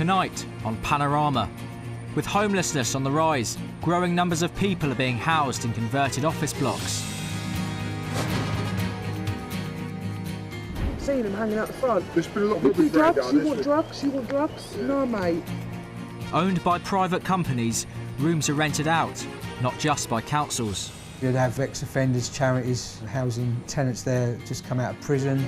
Tonight on Panorama. With homelessness on the rise, growing numbers of people are being housed in converted office blocks. Seen them hanging out the front. There's been a lot of drugs. You want drugs? You want drugs? Yeah. No, mate. Owned by private companies, rooms are rented out, not just by councils. You'd have ex-offenders, charities, housing tenants there just come out of prison.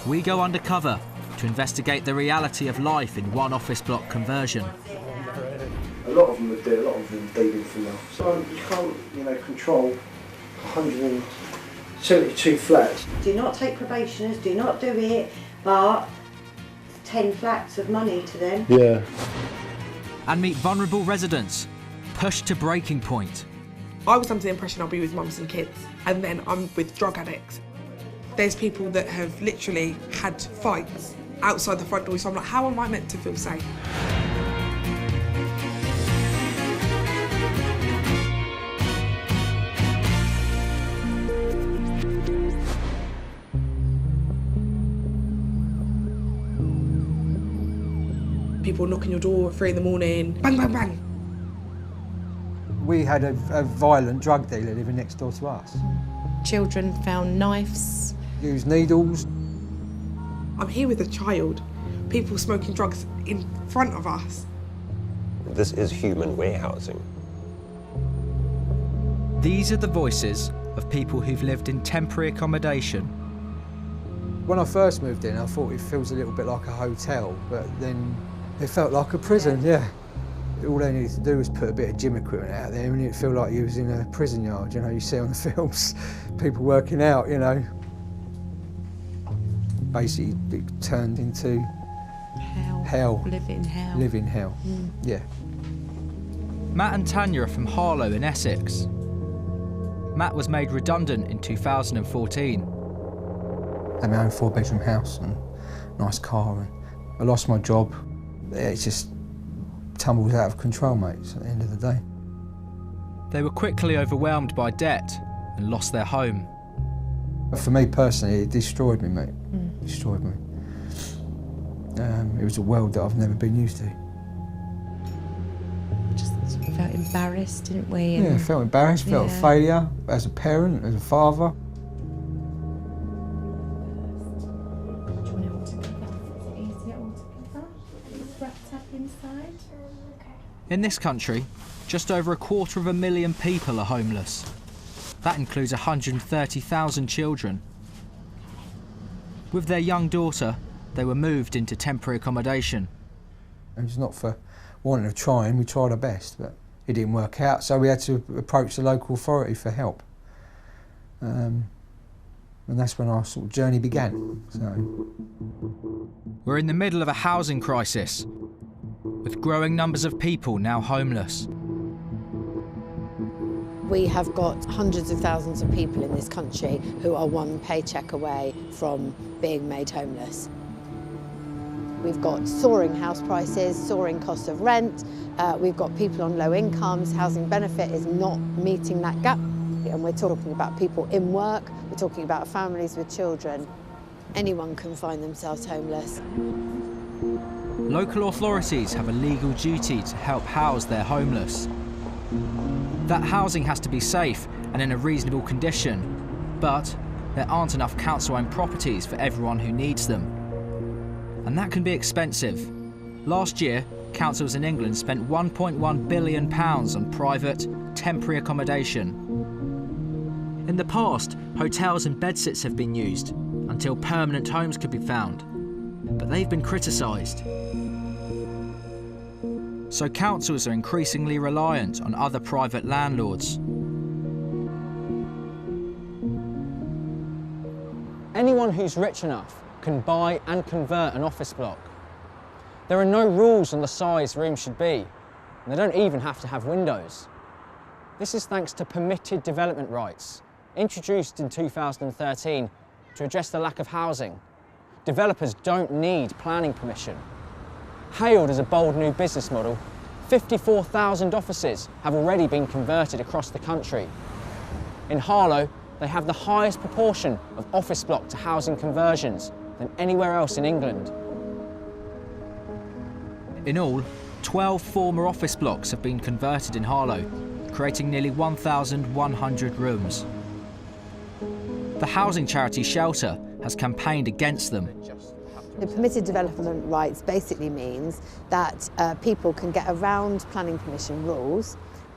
We go undercover to investigate the reality of life in one office block conversion. A lot of them would do, a lot of them dealing for now. So you can't, control 172 flats. Do not take probationers, do not do it, but 10 flats of money to them. Yeah. And meet vulnerable residents, pushed to breaking point. I was under the impression I'll be with mums and kids, and then I'm with drug addicts. There's people that have literally had fights outside the front door, so I'm like, how am I meant to feel safe? People knock on your door at 3 in the morning, bang, bang, bang. We had a violent drug dealer living next door to us. Children found knives. Used needles. I'm here with a child. People smoking drugs in front of us. This is human warehousing. These are the voices of people who've lived in temporary accommodation. When I first moved in, I thought it feels a little bit like a hotel, but then it felt like a prison, yeah. All they needed to do was put a bit of gym equipment out there and it'd feel like you was in a prison yard, you see on the films, people working out, Basically, it turned into hell. Living hell. Living hell, yeah. Matt and Tanya are from Harlow in Essex. Matt was made redundant in 2014. I had my own 4-bedroom house and nice car, and I lost my job. It just tumbles out of control, mates, at the end of the day. They were quickly overwhelmed by debt and lost their home. For me personally, it destroyed me, mate. Destroyed me. It was a world that I've never been used to. Just felt embarrassed, didn't we? Yeah, felt embarrassed, felt a failure as a parent, as a father. In this country, just over 250,000 people are homeless. That includes 130,000 children. With their young daughter, they were moved into temporary accommodation. It was not for wanting of trying, we tried our best, but it didn't work out, so we had to approach the local authority for help. And that's when our sort of journey began. So. We're in the middle of a housing crisis, with growing numbers of people now homeless. We have got hundreds of thousands of people in this country who are one paycheck away from being made homeless. We've got soaring house prices, soaring costs of rent, we've got people on low incomes, housing benefit is not meeting that gap. And we're talking about people in work, we're talking about families with children. Anyone can find themselves homeless. Local authorities have a legal duty to help house their homeless. That housing has to be safe and in a reasonable condition, but there aren't enough council-owned properties for everyone who needs them. And that can be expensive. Last year, councils in England spent £1.1 billion on private, temporary accommodation. In the past, hotels and bedsits have been used until permanent homes could be found, but they've been criticised. So councils are increasingly reliant on other private landlords. Anyone who's rich enough can buy and convert an office block. There are no rules on the size rooms should be, and they don't even have to have windows. This is thanks to permitted development rights, introduced in 2013 to address the lack of housing. Developers don't need planning permission. Hailed as a bold new business model, 54,000 offices have already been converted across the country. In Harlow, they have the highest proportion of office block to housing conversions than anywhere else in England. In all, 12 former office blocks have been converted in Harlow, creating nearly 1,100 rooms. The housing charity Shelter has campaigned against them. The permitted development rights basically means that people can get around planning permission rules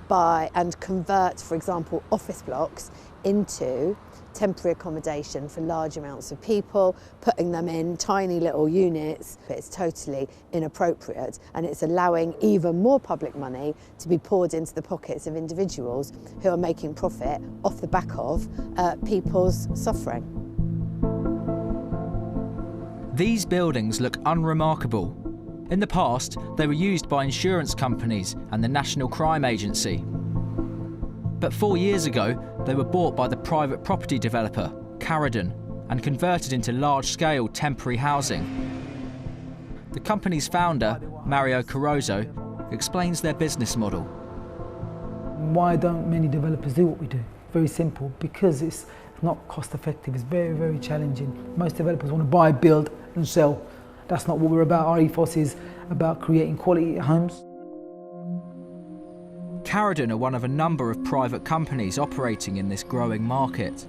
and convert, for example, office blocks into temporary accommodation for large amounts of people, putting them in tiny little units. It's totally inappropriate, and it's allowing even more public money to be poured into the pockets of individuals who are making profit off the back of people's suffering. These buildings look unremarkable. In the past, they were used by insurance companies and the National Crime Agency. But 4 years ago, they were bought by the private property developer, Caradon, and converted into large-scale temporary housing. The company's founder, Mario Carozzo, explains their business model. Why don't many developers do what we do? Very simple, because it's not cost effective, it's very, very challenging. Most developers want to buy, build and sell. That's not what we're about. Our ethos is about creating quality homes. Caradon are one of a number of private companies operating in this growing market.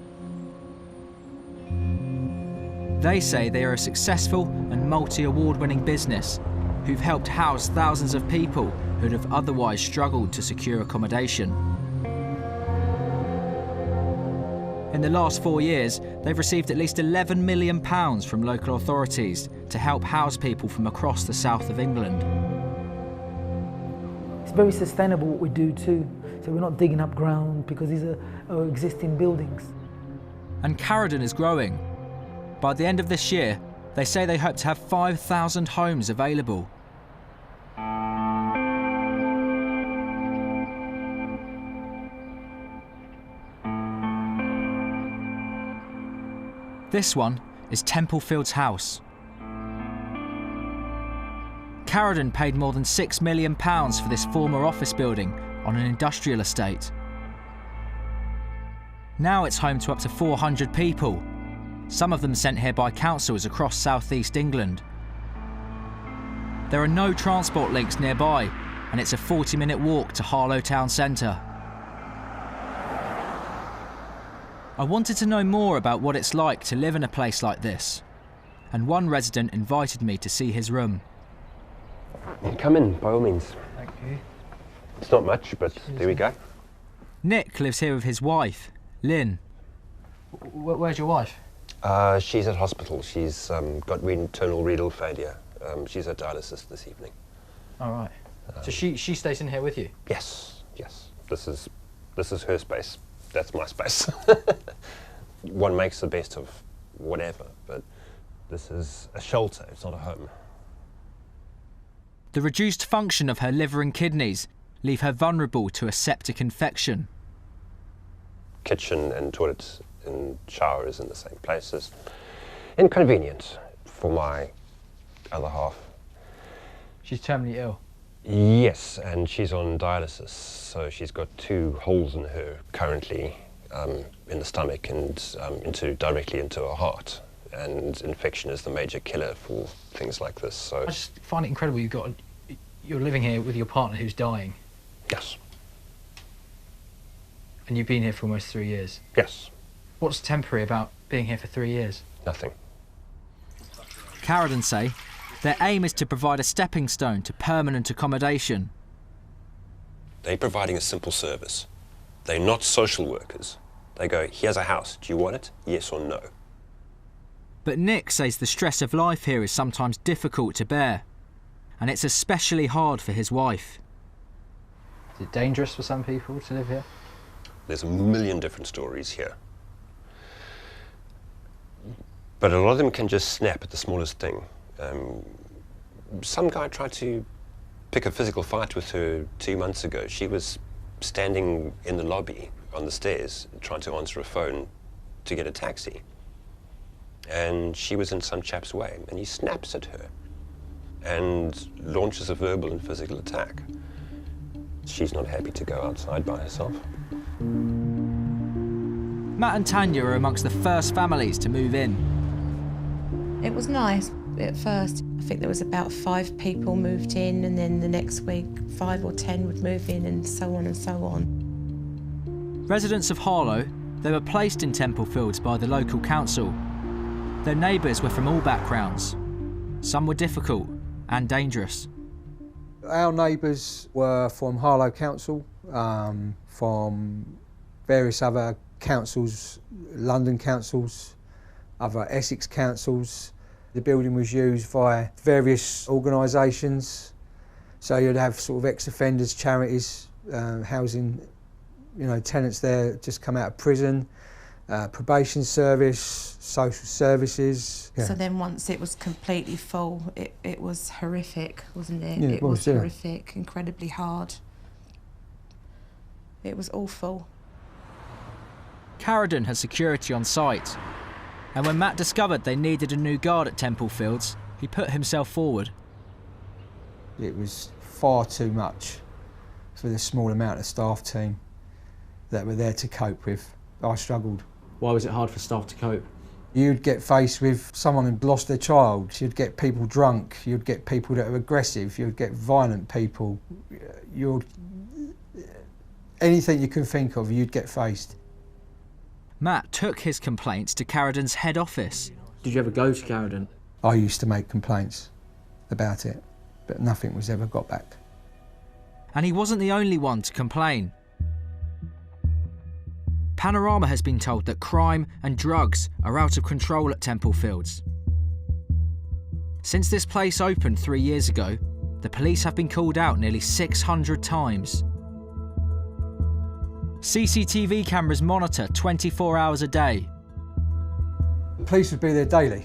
They say they are a successful and multi-award-winning business who've helped house thousands of people who'd have otherwise struggled to secure accommodation. In the last 4 years, they've received at least £11 million from local authorities to help house people from across the south of England. It's very sustainable what we do too, so we're not digging up ground because these are existing buildings. And Caradon is growing. By the end of this year, they say they hope to have 5,000 homes available. This one is Templefields House. Caradon paid more than £6 million for this former office building on an industrial estate. Now it's home to up to 400 people, some of them sent here by councils across southeast England. There are no transport links nearby, and it's a 40-minute walk to Harlow town centre. I wanted to know more about what it's like to live in a place like this, and one resident invited me to see his room. Come in, by all means. Thank you. It's not much, but there we go. Nick lives here with his wife, Lynn. Where's your wife? She's at hospital. She's got internal renal failure. She's at dialysis this evening. All right. So she stays in here with you? Yes, yes. This is her space. That's my space. One makes the best of whatever, but this is a shelter. It's not a home. The reduced function of her liver and kidneys leave her vulnerable to a septic infection. Kitchen and toilet and shower is in the same places. Inconvenient for my other half. She's terminally ill? Yes, and she's on dialysis, so she's got 2 holes in her currently, in the stomach and directly into her heart. And infection is the major killer for things like this. So I just find it incredible you're living here with your partner who's dying. Yes. And you've been here for almost 3 years. Yes. What's temporary about being here for 3 years? Nothing. Caradon say their aim is to provide a stepping stone to permanent accommodation. They're providing a simple service. They're not social workers. They go, here's a house, do you want it? Yes or no? But Nick says the stress of life here is sometimes difficult to bear, and it's especially hard for his wife. Is it dangerous for some people to live here? There's a million different stories here. But a lot of them can just snap at the smallest thing. Some guy tried to pick a physical fight with her 2 months ago. She was standing in the lobby on the stairs trying to answer a phone to get a taxi. And she was in some chap's way, and he snaps at her and launches a verbal and physical attack. She's not happy to go outside by herself. Matt and Tanya are amongst the first families to move in. It was nice. At first, I think there was about 5 people moved in, and then the next week 5 or 10 would move in, and so on and so on. Residents of Harlow, they were placed in Temple Fields by the local council. Their neighbours were from all backgrounds. Some were difficult and dangerous. Our neighbours were from Harlow Council, from various other councils, London councils, other Essex councils. The building was used by various organisations, so you'd have sort of ex-offenders, charities, housing, tenants there just come out of prison, probation service, social services. Yeah. So then once it was completely full, it was horrific, wasn't it? Yeah, it was yeah. horrific, incredibly hard. It was awful. Carradine had security on site, and when Matt discovered they needed a new guard at Temple Fields, he put himself forward. It was far too much for the small amount of staff team that were there to cope with. I struggled. Why was it hard for staff to cope? You'd get faced with someone who'd lost their child, you'd get people drunk, you'd get people that are aggressive, you'd get violent people. Anything you can think of, you'd get faced. Matt took his complaints to Carradine's head office. Did you ever go to Carradine? I used to make complaints about it, but nothing was ever got back. And he wasn't the only one to complain. Panorama has been told that crime and drugs are out of control at Temple Fields. Since this place opened 3 years ago, the police have been called out nearly 600 times. CCTV cameras monitor 24 hours a day. The police would be there daily.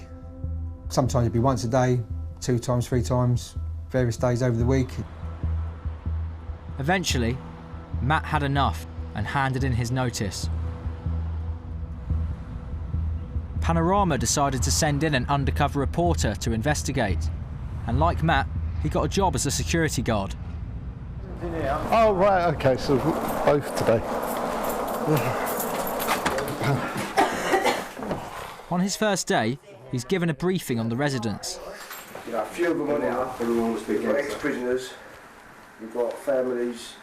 Sometimes it'd be once a day, 2 times, 3 times, various days over the week. Eventually, Matt had enough and handed in his notice. Panorama decided to send in an undercover reporter to investigate. And like Matt, he got a job as a security guard. Oh, right, OK, so both today. On his first day, he's given a briefing on the residents. A few of them on here, we've got ex-prisoners, we've got families,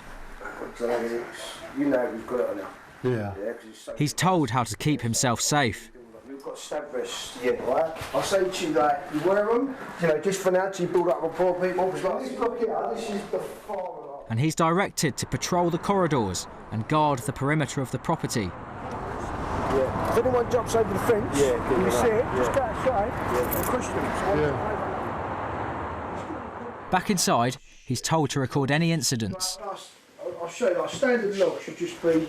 we've got addicts, we've got it on here. Yeah. He's told how to keep himself safe. We've got stab vests, right? I say to you that you wear them, just for now, to build up rapport with people, because like this block here, this is the far. And he's directed to patrol the corridors and guard the perimeter of the property. Yeah. If anyone jumps over the fence, you see it, just go outside and question them. Back inside, he's told to record any incidents. I'll show you, standard lock should just be,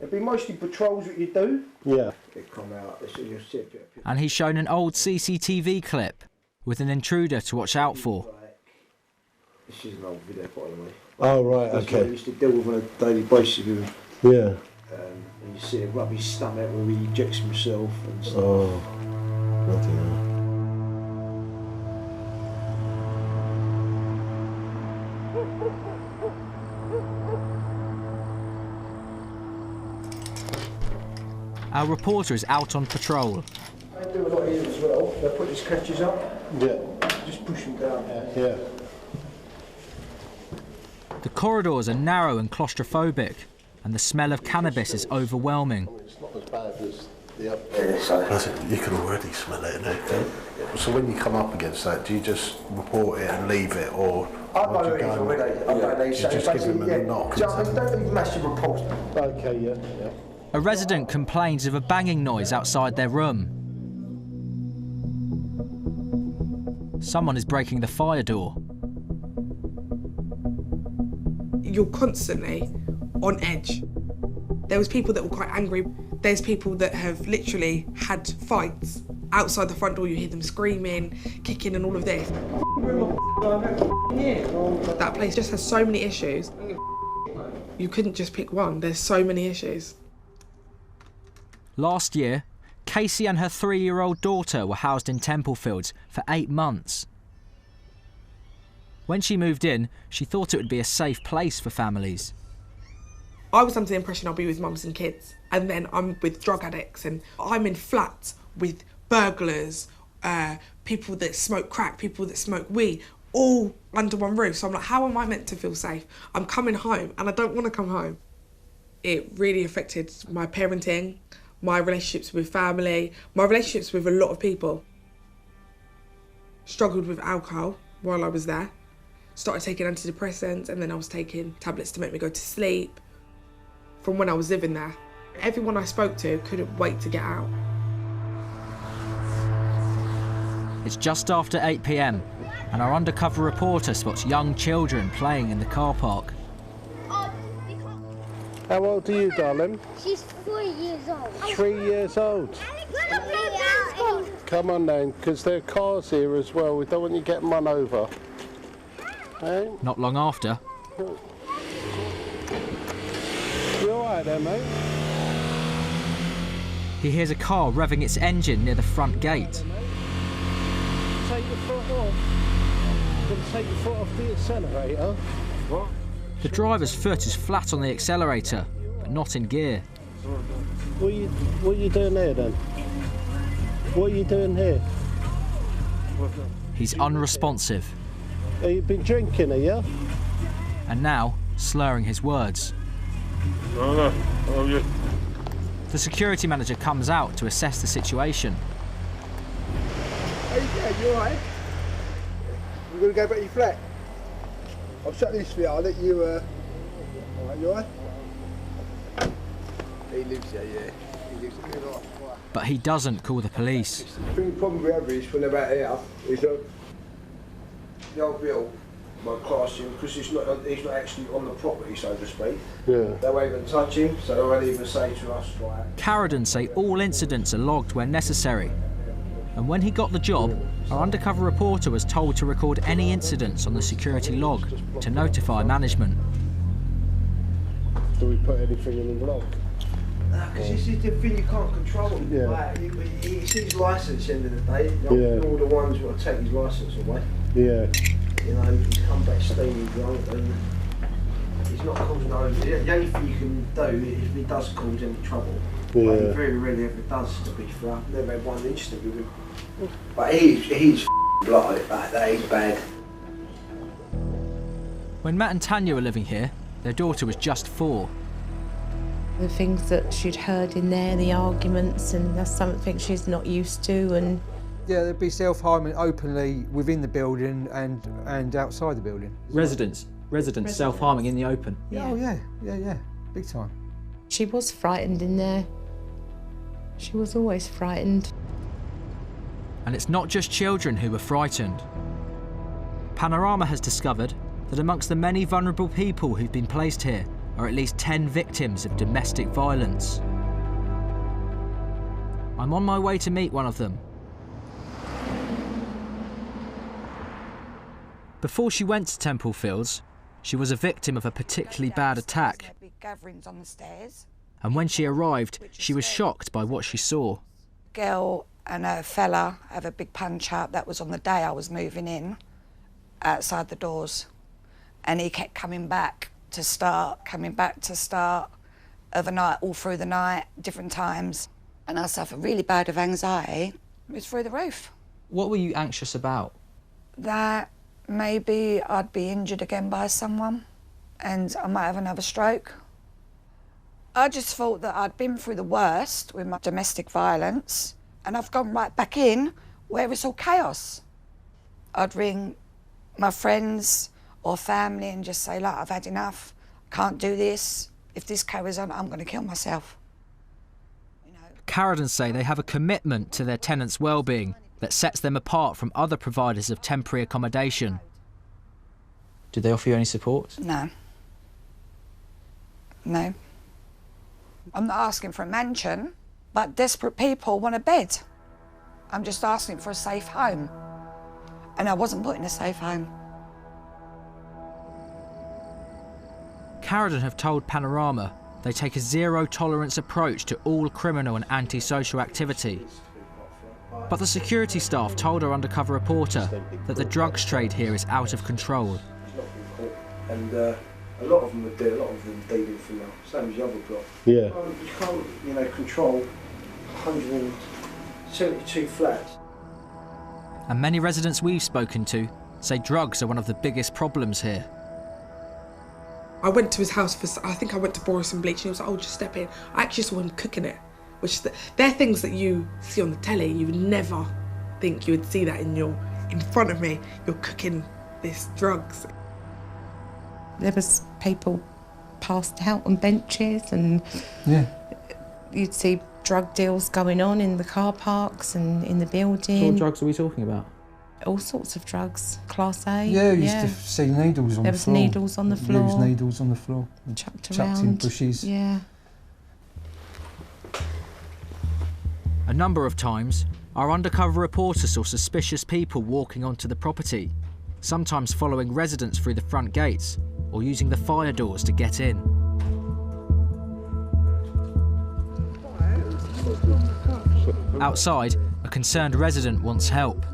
it'll be mostly patrols that you do. Yeah. They come out, you'll see it. And he's shown an old CCTV clip with an intruder to watch out for. This is an old video, by the way. Oh, right, That's OK. what I used to deal with on a daily basis with him. Yeah. And you see him rub his stomach where he injects himself and stuff. Oh, bloody hell. Our reporter is out on patrol. They do a lot here as well. They put these catches up. Yeah. Just push them down. Yeah. The corridors are narrow and claustrophobic, and the smell of cannabis is overwhelming. It's not as bad as the other. You can already smell it, innit? So when you come up against that, do you just report it and leave it, or I know it is already. you just give them a knock? Don't leave massive reports. OK, yeah. A resident complains of a banging noise outside their room. Someone is breaking the fire door. You're constantly on edge. There was people that were quite angry. There's people that have literally had fights. Outside the front door, you hear them screaming, kicking and all of this. That place just has so many issues. You couldn't just pick one. There's so many issues. Last year, Casey and her 3-year-old daughter were housed in Temple Fields for 8 months. When she moved in, she thought it would be a safe place for families. I was under the impression I'll be with mums and kids, and then I'm with drug addicts, and I'm in flats with burglars, people that smoke crack, people that smoke weed, all under one roof. So I'm like, how am I meant to feel safe? I'm coming home and I don't want to come home. It really affected my parenting, my relationships with family, my relationships with a lot of people. Struggled with alcohol while I was there. Started taking antidepressants, and then I was taking tablets to make me go to sleep from when I was living there. Everyone I spoke to couldn't wait to get out. It's just after 8 p.m. and our undercover reporter spots young children playing in the car park. How old are you, darling? She's 4 years old. 3 years old. Come on then, because there are cars here as well. We don't want you getting run over. Hey? Not long after, You alright there, mate? he hears a car revving its engine near the front gate. Take your foot off. You're going to take your foot off the accelerator. What? The driver's foot is flat on the accelerator, but not in gear. What are you doing here then? What are you doing here? He's unresponsive. Have you been drinking, are you? And now slurring his words. No. Oh, yeah. The security manager comes out to assess the situation. Hey, yeah, you alright? We're going to go back to your flat. I'll shut this for you, I'll let you, alright, you alright? He lives here, yeah. He lives here, right. But he doesn't call the police. The problem we have is when they're about here, is that the old Bill, my class him, because he's not actually on the property, so to speak. Yeah. They won't even touch him, so they won't even say to us, like... Carradine say all incidents are logged where necessary. And when he got the job, our undercover reporter was told to record any incidents on the security log to notify management. Do we put anything in the log? Because this is the thing you can't control. Yeah. Like, it's his licence at the end of the day. Yeah. All the ones who want to take his licence away. Yeah. You know, he's come back steaming drunk and he's not causing no... The only thing you can do is if he does cause any trouble. Yeah. But he very rarely ever does, to be fair. I've never had one incident with him. But he's like that, he's bad. When Matt and Tanya were living here, their daughter was just 4. The things that she'd heard in there, the arguments, and that's something she's not used to. And yeah, there'd be self-harming openly within the building and outside the building. Residents self-harming in the open. Yeah. Oh yeah, big time. she was frightened in there. She was always frightened. And it's not just children who were frightened. Panorama has discovered that amongst the many vulnerable people who've been placed here are at least 10 victims of domestic violence. I'm on my way to meet one of them. Before she went to Temple Fields, she was a victim of a particularly bad attack. Big gatherings on the stairs. And when she arrived, she was shocked by what she saw. Girl and a fella have a big punch up. That was on the day I was moving in, outside the doors. And he kept coming back to start overnight, all through the night, different times. And I suffered really bad of anxiety. It was through the roof. What were you anxious about? That maybe I'd be injured again by someone and I might have another stroke. I just thought that I'd been through the worst with my domestic violence and I've gone right back in where it's all chaos. I'd ring my friends or family and just say, look, I've had enough, can't do this. If this carries on, I'm going to kill myself. Carradine say they have a commitment to their tenants' well-being that sets them apart from other providers of temporary accommodation. Did they offer you any support? No. No. I'm not asking for a mansion, but desperate people want a bed. I'm just asking for a safe home. And I wasn't put in a safe home. Carradine have told Panorama they take a zero-tolerance approach to all criminal and antisocial activity. But the security staff told our undercover reporter that the drugs trade here is out of control. And a lot of them are dead, a lot of them dealing for now, same as the other block. Yeah. You can't, control 172 flats. And many residents we've spoken to say drugs are one of the biggest problems here. I went to his house I think I went to borrow some bleach and he was like, oh, just step in. I actually saw him cooking it, which they're things that you see on the telly. You would never think you would see that in front of me. You're cooking this drugs. There was people passed out on benches, and you'd see drug deals going on in the car parks and in the building. What drugs are we talking about? All sorts of drugs, Class A. Yeah, you used to see needles on the floor. There was needles on the floor. Used needles on the floor. Chucked around. in bushes. Yeah. A number of times, our undercover reporter saw suspicious people walking onto the property, sometimes following residents through the front gates or using the fire doors to get in. Outside, a concerned resident wants help.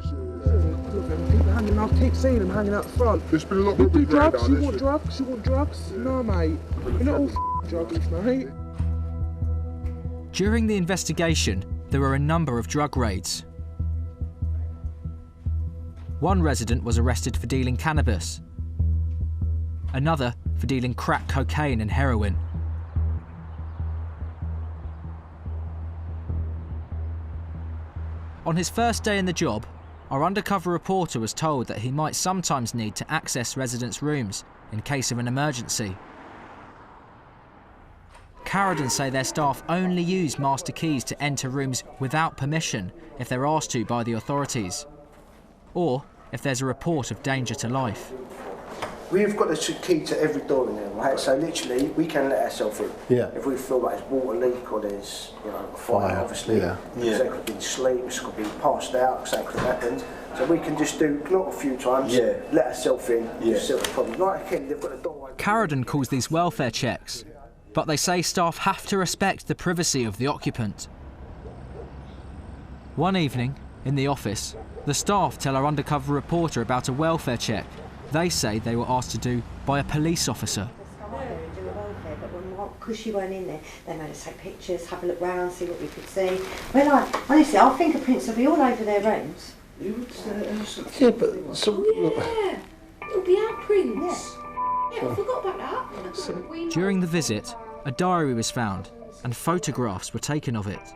I keep seeing them hanging out front. There's been a lot of drugs. You want drugs? You want drugs? No, mate. We're not all druggies, mate. During the investigation, there were a number of drug raids. One resident was arrested for dealing cannabis, another for dealing crack cocaine and heroin. On his first day in the job, our undercover reporter was told that he might sometimes need to access residents' rooms in case of an emergency. Carradine say their staff only use master keys to enter rooms without permission if they're asked to by the authorities, or if there's a report of danger to life. We've got the key to every door in there, right? So literally, we can let ourselves in. Yeah. If we feel like there's water leak or there's, a fire, obviously. Yeah. So it could be sleep, it could be passed out, so it could have happened. So we can just do, not a few times, let ourselves in, solve the problem. Like again, they've got the door open. Carradine calls these welfare checks, but they say staff have to respect the privacy of the occupant. One evening, in the office, the staff tell our undercover reporter about a welfare check they say they were asked to do by a police officer. Because she weren't in there, they made us take pictures, have a look round, see what we could see. Well, honestly, our fingerprints will be all over their rooms. Yeah, but so... Yeah, it'll be our prints. Yeah, I forgot about that. During the visit, a diary was found and photographs were taken of it.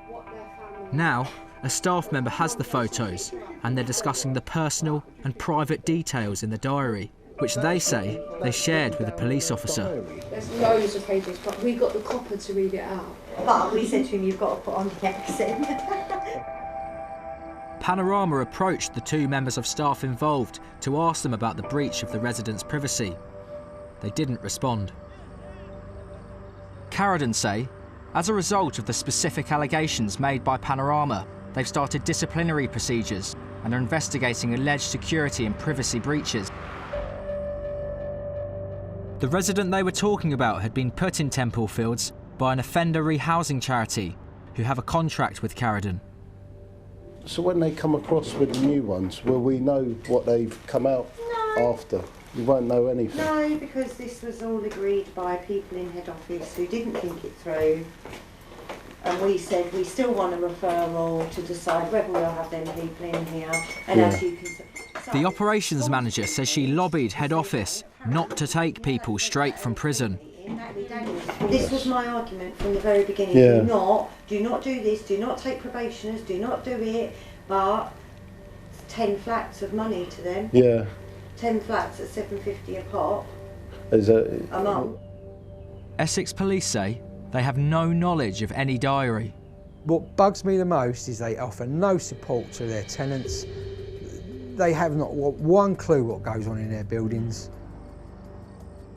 Now, a staff member has the photos and they're discussing the personal and private details in the diary, which they say they shared with a police officer. There's loads of pages, but we got the copper to read it out. But we said to him, you've got to put on the accent. Panorama approached the two members of staff involved to ask them about the breach of the residents' privacy. They didn't respond. Carradine say, as a result of the specific allegations made by Panorama, they've started disciplinary procedures and are investigating alleged security and privacy breaches. The resident they were talking about had been put in Temple Fields by an offender rehousing charity who have a contract with Carradine. So when they come across with the new ones, will we know what they've come out after? You won't know anything? No, because this was all agreed by people in head office who didn't think it through. And we said we still want a referral to decide whether we'll have them people in here. And as you can see... The operations manager says she lobbied head office not to take people straight from prison. This was my argument from the very beginning. Do not do this, do not take probationers, do not do it, but 10 flats of money to them. Yeah. 10 flats at $7.50 a pop. A month. Essex police say they have no knowledge of any diary. What bugs me the most is they offer no support to their tenants. They have not one clue what goes on in their buildings.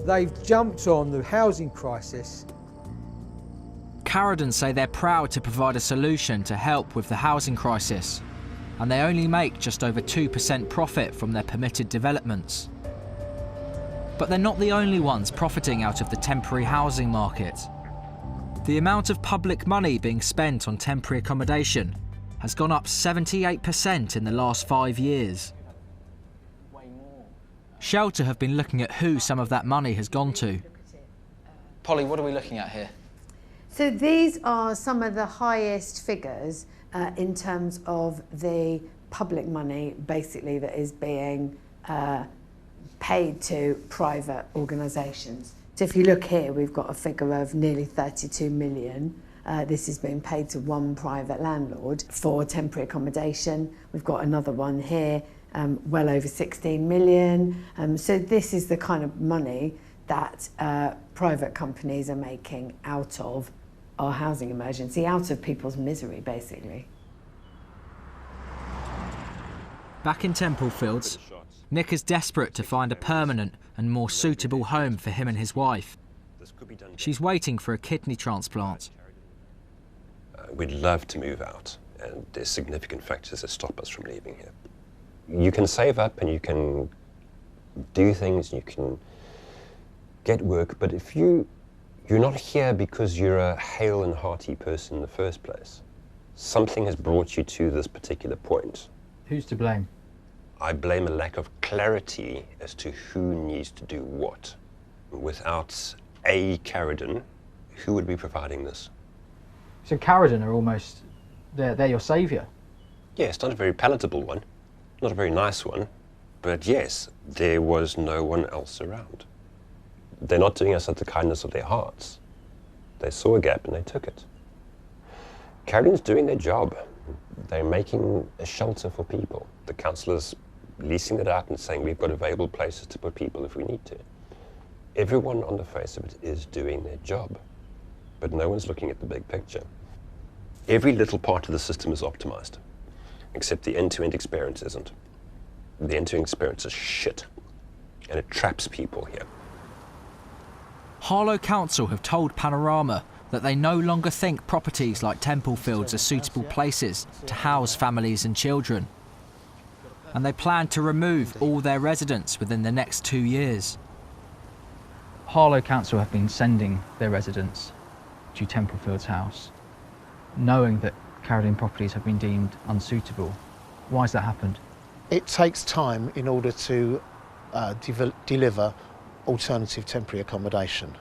They've jumped on the housing crisis. Carradine say they're proud to provide a solution to help with the housing crisis, and they only make just over 2% profit from their permitted developments. But they're not the only ones profiting out of the temporary housing market. The amount of public money being spent on temporary accommodation has gone up 78% in the last 5 years. Shelter have been looking at who some of that money has gone to. Polly, what are we looking at here? So these are some of the highest figures in terms of the public money basically that is being paid to private organisations. So if you look here, we've got a figure of nearly 32 million. This is being paid to one private landlord for temporary accommodation. We've got another one here, well over 16 million. So this is the kind of money that private companies are making out of our housing emergency, out of people's misery, basically. Back in Templefields, Nick is desperate to find a permanent and more suitable home for him and his wife. She's waiting for a kidney transplant. We'd love to move out, and there's significant factors that stop us from leaving here. You can save up and you can do things, you can get work, but if you're not here because you're a hale and hearty person in the first place, something has brought you to this particular point. Who's to blame? I blame a lack of clarity as to who needs to do what. Without a Carradine, who would be providing this? So Carradine are almost, they're your saviour? Yes, not a very palatable one, not a very nice one, but yes, there was no one else around. They're not doing us out of the kindness of their hearts. They saw a gap and they took it. Carradine's doing their job. They're making a shelter for people. The councillor's leasing it out and saying we've got available places to put people if we need to. Everyone on the face of it is doing their job, but no one's looking at the big picture. Every little part of the system is optimised, except the end-to-end experience isn't. The end-to-end experience is shit, and it traps people here. Harlow Council have told Panorama that they no longer think properties like Templefields are suitable places to house families and children. And they plan to remove all their residents within the next 2 years. Harlow Council have been sending their residents to Templefields House, knowing that Carradine properties have been deemed unsuitable. Why has that happened? It takes time in order to deliver alternative temporary accommodation.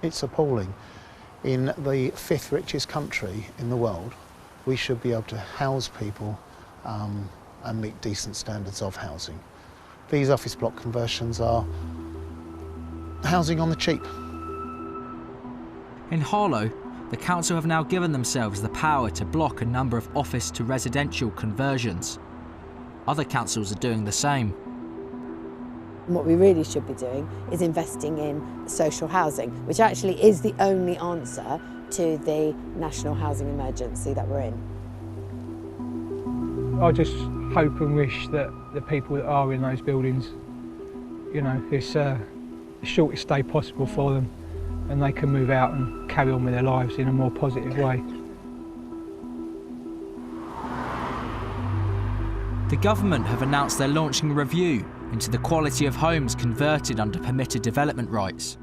It's appalling. In the 5th richest country in the world, we should be able to house people and meet decent standards of housing. These office block conversions are housing on the cheap. In Harlow, the council have now given themselves the power to block a number of office to residential conversions. Other councils are doing the same. What we really should be doing is investing in social housing, which actually is the only answer to the national housing emergency that we're in. I just hope and wish that the people that are in those buildings, you know, it's the shortest stay possible for them and they can move out and carry on with their lives in a more positive way. The government have announced they're launching a review into the quality of homes converted under permitted development rights.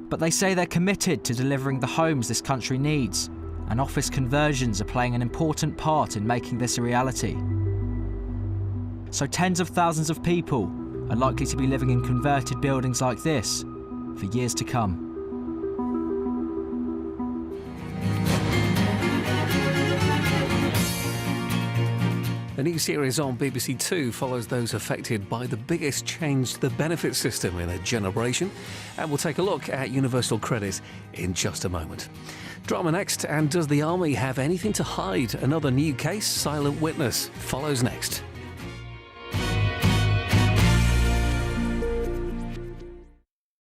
But they say they're committed to delivering the homes this country needs, and office conversions are playing an important part in making this a reality. So tens of thousands of people are likely to be living in converted buildings like this for years to come. A new series on BBC Two follows those affected by the biggest change to the benefit system in a generation, and we'll take a look at universal credit in just a moment. Drama next, and does the army have anything to hide? Another new case, Silent Witness, follows next.